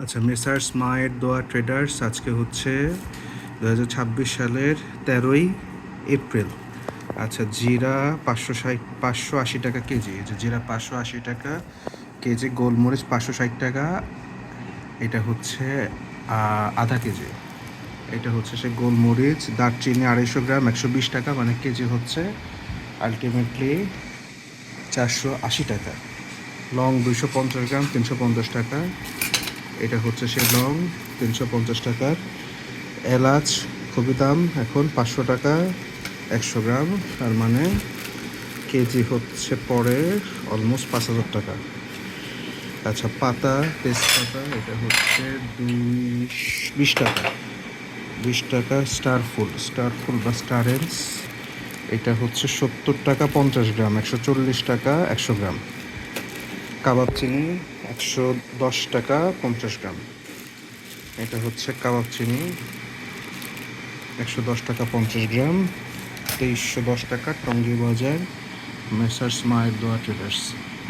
আচ্ছা, মেসার্স মায়ের দোয়া ট্রেডার্স আজকে হচ্ছে 2026 সালের 13ই এপ্রিল। আচ্ছা, জিরা 580 টাকা কেজি। এই যে জিরা 580 টাকা কেজি, গোলমরিচ 560 টাকা। এটা হচ্ছে আধা কেজি। এটা হচ্ছে সে গোলমরিচ। দারচিনি 250 গ্রাম 120 টাকা, মানে কেজি হচ্ছে আলটিমেটলি 480 টাকা। লং 250 গ্রাম 350 টাকা। এটা হচ্ছে সে লং 350 টাকার। এলাচ খুবই দাম এখন 500 টাকা 100 গ্রাম, তার মানে কেজি হচ্ছে পরে অলমোস্ট 5,000 টাকা। আচ্ছা, পাতা তেজপাতা এটা হচ্ছে 20 টাকা, 20 টাকা। স্টার ফুল বা স্টারেন্স এটা হচ্ছে 70 টাকা 50 গ্রাম, 140 টাকা 100 গ্রাম। কাবাব চিনি 110 টাকা 50 গ্রাম। এটা হচ্ছে কাবাব চিনি 110 টাকা 50 গ্রাম। 2310 টাকা, টঙ্গী বাজার, মেসার্স মায়ের দোয়া ট্রেডার্স।